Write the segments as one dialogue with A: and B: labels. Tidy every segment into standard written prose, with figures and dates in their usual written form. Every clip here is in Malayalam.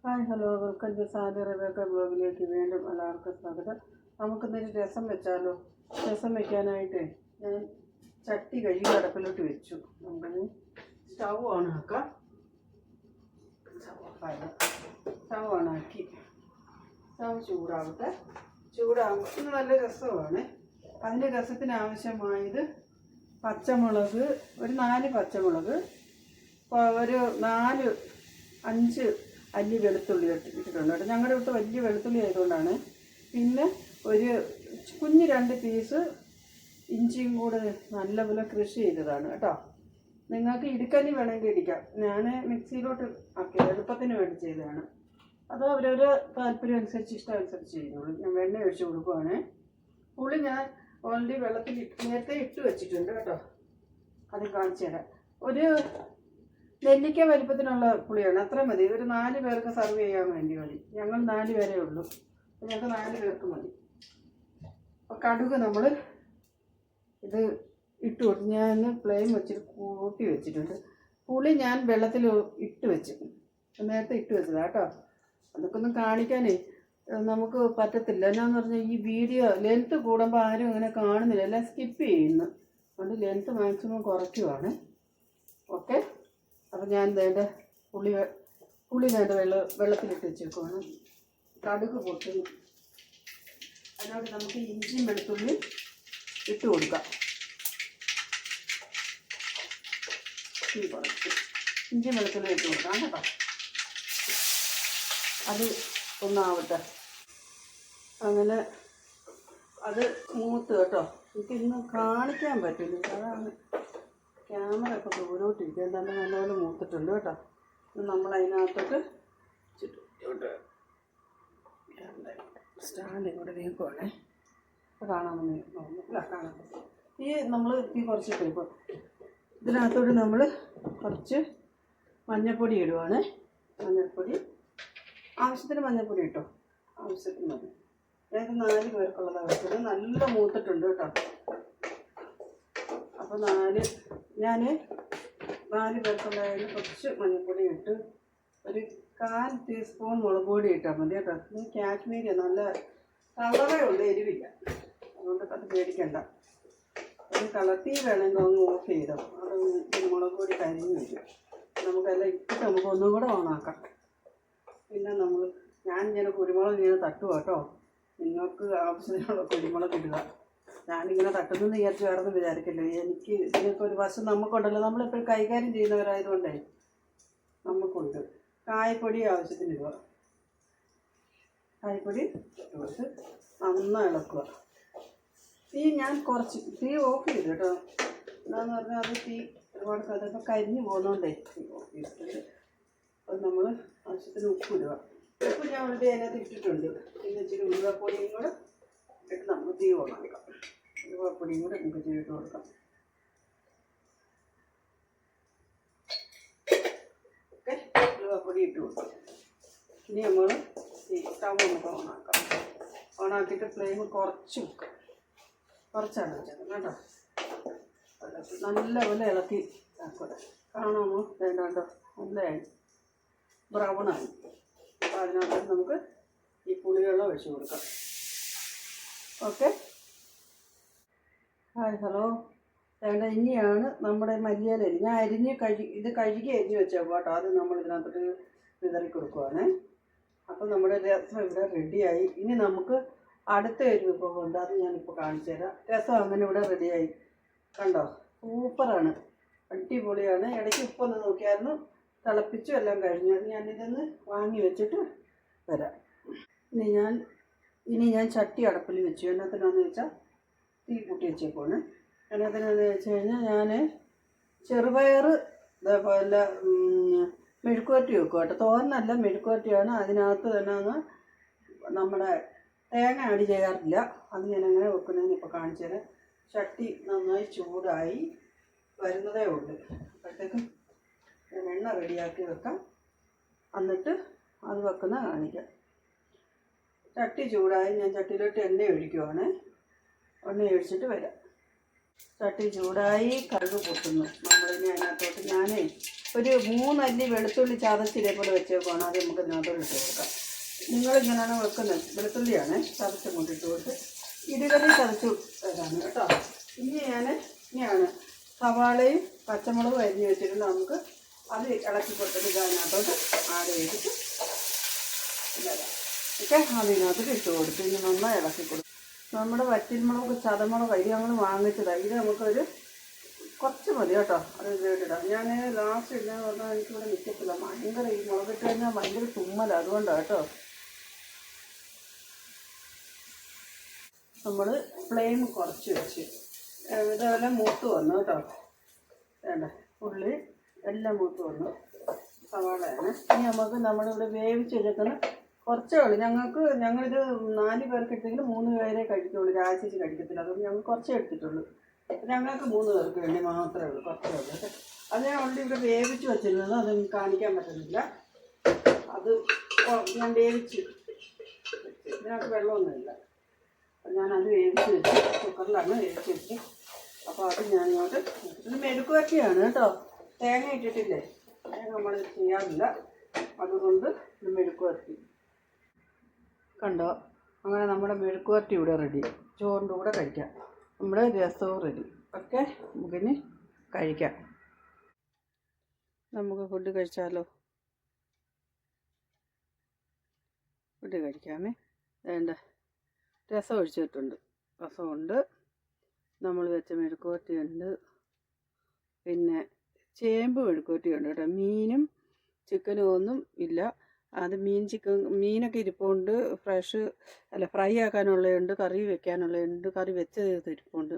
A: Hi hello welcome to Sali Rebecca ബ്ലോഗിലേക്ക് വീണ്ടും എല്ലാവർക്കും സ്വാഗതം. നമുക്കിന്നൊരു രസം വെച്ചാലോ. രസം വെക്കാനായിട്ട് ഞാൻ ചട്ടി കഴുകി അടുപ്പിലോട്ട് വെച്ചു. നമുക്കത് സ്റ്റൗ ഓണാക്കാം. സ്റ്റൗ ഓണാക്കി സ്റ്റൗ ചൂടാവട്ടെ. ചൂടാകുമ്പോൾ ഇത് നല്ല രസമാണ്. അതിൻ്റെ രസത്തിന് ആവശ്യമായത് പച്ചമുളക്, ഒരു 4 പച്ചമുളക്, ഒരു 4-5 അല്ലി വെളുത്തുള്ളി ഇട്ടിട്ടുണ്ട് കേട്ടോ. ഞങ്ങളുടെ അടുത്ത് വലിയ വെളുത്തുള്ളി ആയതുകൊണ്ടാണ്. പിന്നെ ഒരു കുഞ്ഞ് 2 പീസ് ഇഞ്ചിയും കൂടെ നല്ലപോലെ കൃഷി ചെയ്തതാണ് കേട്ടോ. നിങ്ങൾക്ക് ഇടിക്കല്ലി വേണമെങ്കിൽ ഇടിക്കാം. ഞാൻ മിക്സിയിലോട്ട് ആക്കി എളുപ്പത്തിന് വേണ്ടി ചെയ്തതാണ്. അത് അവരവരുടെ താല്പര്യം അനുസരിച്ച് ഇഷ്ടം അനുസരിച്ച് ചെയ്തോളൂ. ഞാൻ വെണ്ണ ഒഴിച്ച് കൊടുക്കുവാണ്. പുളി ഞാൻ ഓൾറെഡി വെള്ളത്തിൽ നേരത്തെ ഇട്ട് വെച്ചിട്ടുണ്ട് കേട്ടോ. അത് കാണിച്ചു തരാം. ഒരു നെല്ലിക്ക വലിപ്പത്തിനുള്ള പുളിയാണ്, അത്ര മതി. ഒരു 4 പേർക്ക് സർവ് ചെയ്യാൻ വേണ്ടി മതി. ഞങ്ങൾ 4 പേരേ ഉള്ളൂ, അപ്പോൾ ഞങ്ങൾക്ക് 4 പേർക്ക് മതി. അപ്പോൾ കടുക് നമ്മൾ ഇത് ഇട്ട് കൊടുത്തു. ഞാൻ ഫ്ലെയിം വെച്ചിട്ട് കൂട്ടി വെച്ചിട്ടുണ്ട്. പുളി ഞാൻ വെള്ളത്തിൽ ഇട്ട് വെച്ച് നേരത്തെ ഇട്ട് വെച്ചതാണ് കേട്ടോ. അതൊക്കെ ഒന്നും കാണിക്കാനേ നമുക്ക് പറ്റത്തില്ല. എന്നാന്ന് പറഞ്ഞാൽ ഈ വീഡിയോ ലെങ്ത്ത് കൂടുമ്പോൾ ആരും അങ്ങനെ കാണുന്നില്ല, എല്ലാം സ്കിപ്പ് ചെയ്യുന്നു. അതുകൊണ്ട് ലെങ്ത്ത് മാക്സിമം കുറയ്ക്കുവാണ്. ഓക്കെ. അപ്പം ഞാൻ വേണ്ട പുളി വേണ്ട വെള്ളത്തിലിട്ട് വെച്ചേക്കുവാണ്. കടുക് പൊട്ടുന്നു. അതിനോട് നമുക്ക് ഇഞ്ചിയും വെളുത്തുള്ളി ഇട്ട് കൊടുക്കാം. കുറച്ച് ഇഞ്ചിയും വെളുത്തുള്ളി ഇട്ട് കൊടുക്കാം കേട്ടോ. അത് ഒന്നാവട്ടെ. അങ്ങനെ അത് മൂത്ത് കേട്ടോ. എനിക്കിന്ന് കാണിക്കാൻ പറ്റില്ല, അതാണ് ക്യാമറ ഒക്കെ ദൂരോട്ടിരിക്കുക. എന്താണ്ട് നല്ലപോലെ മൂത്തിട്ടുണ്ട് കേട്ടോ. നമ്മൾ അതിനകത്തോട്ട് ചുറ്റോട്ട് സ്റ്റാൻഡ് ഇങ്ങോട്ട് നീക്കുവാണേ. അപ്പോൾ കാണാമെന്ന് തോന്നുന്നില്ല, കാണാൻ ഈ നമ്മൾ തീ കുറച്ചിട്ട് ഇപ്പോൾ ഇതിനകത്തോട്ട് നമ്മൾ കുറച്ച് മഞ്ഞൾപ്പൊടി ഇടുവാണ്. മഞ്ഞൾപ്പൊടി ആവശ്യത്തിന് മഞ്ഞൾപ്പൊടി ഇട്ടോ, ആവശ്യത്തിന് മതി. അതായത് 4 പേർക്കുള്ളതാണ് വെച്ചത്. നല്ല മൂത്തിട്ടുണ്ട് കേട്ടോ. അപ്പോൾ ഞാൻ 4 പേർക്കുള്ളതിന് കുറച്ച് മഞ്ഞൾപ്പൊടി ഇട്ട് ഒരു 1/4 ടീസ്പൂൺ മുളക് പൊടി ഇട്ടാൽ മതി കേട്ടോ. ഇത് കാശ്മീരി നല്ല കളറേ ഉള്ളൂ, എരിവില്ല. അതുകൊണ്ട് അത് പേടിക്കണ്ട. അത് കളർത്തി വേണമെങ്കിൽ ഒന്ന് ഓഫ് ചെയ്തോ. അത് മുളക് പൊടി കരിഞ്ഞു വരും. നമുക്കെല്ലാം ഇട്ടിട്ട് നമുക്ക് ഒന്നും കൂടെ ഓണാക്കാം. പിന്നെ ഞാൻ ഇങ്ങനെ കുരുമുളക് ഇങ്ങനെ തട്ടുക കേട്ടോ. നിങ്ങൾക്ക് ആവശ്യത്തിനുള്ള കുരുമുളക് ഇടുക. ഞാനിങ്ങനെ തട്ടുന്നെന്ന് വിചാരിച്ച് വേറൊന്നും വിചാരിക്കില്ല. എനിക്ക് ഇതിനൊക്കെ ഒരു വശം നമുക്കുണ്ടല്ലോ, നമ്മളെപ്പോഴും കൈകാര്യം ചെയ്യുന്നവരായതുകൊണ്ടേ നമുക്കുണ്ട്. കായപ്പൊടി ആവശ്യത്തിന് ഇടുക. കായപ്പൊടി ഇട്ട് കൊടുത്ത് നന്നായി ഇളക്കുക. ഞാൻ കുറച്ച് തീ ഓഫ് ചെയ്തു കേട്ടോ. എന്താണെന്ന് പറഞ്ഞാൽ അത് തീ ഒരുപാട് അതൊക്കെ കരിഞ്ഞു പോകുന്നതുകൊണ്ടേ തീ ഓഫ് ചെയ്തിട്ടുണ്ട്. അത് നമ്മൾ ആവശ്യത്തിന് ഉപ്പ് ഇടുക. ഉപ്പ് ഞാൻ ഇവിടെ അതിനകത്ത് ഇട്ടിട്ടുണ്ട്. പിന്നെ ഇച്ചിരി ഉലുവപ്പൊടിയും കൂടെ ഇട്ട് നമ്മൾ തീ ഓണാക്കാം. ഉലുവപ്പൊടിയും കൂടെ നമുക്ക് ചെയ്തിട്ട് കൊടുക്കാം. ഓക്കെ, ഉലുവപ്പൊടി ഇട്ട് കൊടുക്കാം. ഇനി നമ്മൾ ഈ സ്റ്റൗ നമുക്ക് ഓണാക്കാം. ഓണാക്കിയിട്ട് ഫ്ലെയിം കുറച്ച് വെക്കാം. കുറച്ചാണ് വെച്ചത് കേട്ടോ. നല്ലപോലെ ഇളക്കി ആക്കുക. കാണാമോ? വേണ്ടോ? നല്ലതായി ബ്രൗണായി. അപ്പോൾ അതിനകത്ത് നമുക്ക് ഈ പുളിവെള്ളം ഒഴിച്ച് കൊടുക്കാം. ഓക്കെ. Hi hello. വേണ്ട ഇനിയാണ് നമ്മുടെ മല്ലിയില ഞാൻ ഇത് കഴുകി അരിഞ്ഞ് വെച്ചേക്കും കേട്ടോ. അത് നമ്മൾ ഇതിനകത്തോട്ട് വിതറി കൊടുക്കുവാണ്. അപ്പോൾ നമ്മുടെ രസം ഇവിടെ റെഡിയായി. ഇനി നമുക്ക് അടുത്ത ഒരു വിഭവമുണ്ട്, അത് ഞാനിപ്പോൾ കാണിച്ചു തരാം. രസം അങ്ങനെ ഇവിടെ റെഡിയായി കണ്ടോ. സൂപ്പറാണ്, അടിപൊളിയാണ്. ഇടയ്ക്ക് ഉപ്പൊന്ന് നോക്കിയായിരുന്നു, തിളപ്പിച്ചു എല്ലാം കഴിഞ്ഞു. അത് ഞാനിതൊന്ന് വാങ്ങി വെച്ചിട്ട് വരാം. ഇനി ഞാൻ ചട്ടി അടുപ്പിൽ വെച്ചു. എന്നത്തിനാന്ന് വെച്ചാൽ തീ കൂട്ടി വെച്ചേക്കുവാണ്. എന്നത്തിനാന്ന് വെച്ച് കഴിഞ്ഞാൽ ഞാൻ ചെറുപയർ ഇതേപോലെ മെഴുക്കുവരട്ടി വെക്കും കേട്ടോ. തോരനല്ല, മെഴുക്കുവരട്ടിയാണ്. അതിനകത്ത് തന്നെ നമ്മുടെ തേങ്ങ ആഡ് ചെയ്യാറില്ല. അത് ഞാൻ എങ്ങനെ വെക്കുന്നതെന്ന് ഇപ്പോൾ കാണിച്ചു തരാം. ചട്ടി നന്നായി ചൂടായി വരുന്നതേ ഉള്ളൂ. അപ്പോഴത്തേക്കും എണ്ണ റെഡിയാക്കി വെക്കാം. എന്നിട്ട് അത് വെക്കുന്ന കാണിക്കാം. ചട്ടി ചൂടായി ഞാൻ ചട്ടിയിലോട്ട് എണ്ണ ഒഴിക്കുവാണ്. എണ്ണ ഒഴിച്ചിട്ട് വരാം. ചട്ടി ചൂടായി, കടുക് പൊട്ടുന്നു. നമ്മളിനി അതിനകത്തോട്ട് ഒരു 3 അല്ലി വെളുത്തുള്ളി ചതച്ച് ഇതേപോലെ വെച്ചേക്കുവാണ്. അത് നമുക്ക് ഇതിനകത്തോട്ട് ഇട്ട് കൊടുക്കാം. നിങ്ങളിങ്ങനെയാണ് വെക്കുന്നത്. വെളുത്തുള്ളിയാണ് ചതച്ച് കൊണ്ടിട്ട് കൊടുത്ത് ഇടികറി ചതച്ച് ഇതാണ് കേട്ടോ. ഇനിയാണ് സവാളയും പച്ചമുളകും അരിഞ്ഞ് വെച്ചിട്ട് നമുക്ക് അത് ഇളക്കി കൊടുത്തിട്ട് ഇതിനകത്തോട്ട് ആഡ് ചെയ്തിട്ട് ഒക്കെ അതിനകത്ത് ഇട്ട് കൊടുത്ത് ഇനി നന്നായി ഇളക്കി കൊടുക്കും. നമ്മുടെ വറ്റൽമുളക് ചതമുളക് ഇത് ഞങ്ങൾ വാങ്ങിച്ചതാണ്. ഇത് നമുക്കൊരു കുറച്ച് മതി കേട്ടോ. അത് ഇതിടാം. ഞാൻ ലാസ്റ്റ് ഇല്ലെന്ന് പറഞ്ഞാൽ എനിക്കിവിടെ നിൽക്കത്തില്ല. ഭയങ്കര ഈ മുളകിട്ട് കഴിഞ്ഞാൽ ഭയങ്കര തുമ്മല. അതുകൊണ്ടാണ് കേട്ടോ. നമ്മൾ ഫ്ലെയിം കുറച്ച് വെച്ച് ഇതേപോലെ മൂത്ത് വന്നു കേട്ടോ. വേണ്ട ഉള്ളി എല്ലാം മൂത്ത് വന്നു. സവാളയാണ്. ഇനി നമുക്ക് നമ്മളിവിടെ വേവിച്ച് വെച്ചേക്കുന്ന കുറച്ചേ ഉള്ളൂ. ഞങ്ങളിത് 4 പേർക്ക് എടുത്തെങ്കിൽ 3 പേരെ കഴിക്കുള്ളൂ. രാശിച്ച് കഴിക്കത്തില്ല. അതുകൊണ്ട് ഞങ്ങൾ കുറച്ചേ എടുത്തിട്ടുള്ളൂ. ഞങ്ങൾക്ക് 3 പേർക്ക് വേണ്ടി മാത്രമേ ഉള്ളൂ. കുറച്ചേ ഉള്ളൂ. അത് ഞാൻ ഓൾറെഡി ഇവിടെ വേവിച്ച് വെച്ചിരുന്നത്. അത് കാണിക്കാൻ പറ്റുന്നില്ല. അത് ഞാൻ വേവിച്ച് ഇതിനകത്ത് വെള്ളമൊന്നുമില്ല. ഞാനത് വേവിച്ച് വെച്ച് കുക്കറിലാണ് വേവിച്ച് വെച്ച്. അപ്പോൾ അത് ഞാനിങ്ങോട്ട് ഇത് മെഴുക്കുവരട്ടിയാണ് കേട്ടോ. തേങ്ങ ഇട്ടിട്ടില്ലേ? തേങ്ങ നമ്മൾ ചെയ്യാറില്ല. അതുകൊണ്ട് ഇത് മെഴുക്കുവരട്ടി കണ്ടോ. അങ്ങനെ നമ്മുടെ മെഴുക്കുവരട്ടി ഇവിടെ റെഡി. ചോറിൻ്റെ കൂടെ കഴിക്കാം. നമ്മുടെ രസവും റെഡി. ഓക്കെ, നമുക്കിനി കഴിക്കാം. നമുക്ക് ഫുഡ് കഴിച്ചാലോ? ഫുഡ് കഴിക്കാമേ. വേണ്ട രസം ഒഴിച്ചിട്ടുണ്ട്. രസമുണ്ട്. നമ്മൾ വെച്ച മെഴുക്കുവരട്ടിയുണ്ട്. പിന്നെ ചേമ്പ് മെഴുക്കുവരട്ടിയുണ്ട് കേട്ടോ. മീനും ചിക്കനും ഒന്നും ഇല്ല. അത് മീനൊക്കെ ഇരിപ്പുണ്ട്. ഫ്രൈ ആക്കാനുള്ളതുണ്ട്, കറി വെക്കാനുള്ളതുണ്ട്, കറി വെച്ചത് ഇരിപ്പുണ്ട്.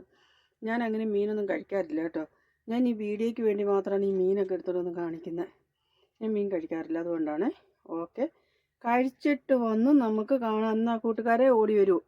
A: ഞാൻ അങ്ങനെ മീനൊന്നും കഴിക്കാറില്ല കേട്ടോ. ഞാൻ ഈ വീഡിയോയ്ക്ക് വേണ്ടി മാത്രമാണ് ഈ മീനൊക്കെ എടുത്തോണ്ടൊന്ന് കാണിക്കുന്നത്. ഞാൻ മീൻ കഴിക്കാറില്ല. അതുകൊണ്ടാണ്. ഓക്കെ, കഴിച്ചിട്ട് വന്ന് നമുക്ക് കാണാം. എന്നാൽ കൂട്ടുകാരെ ഓടി വരൂ.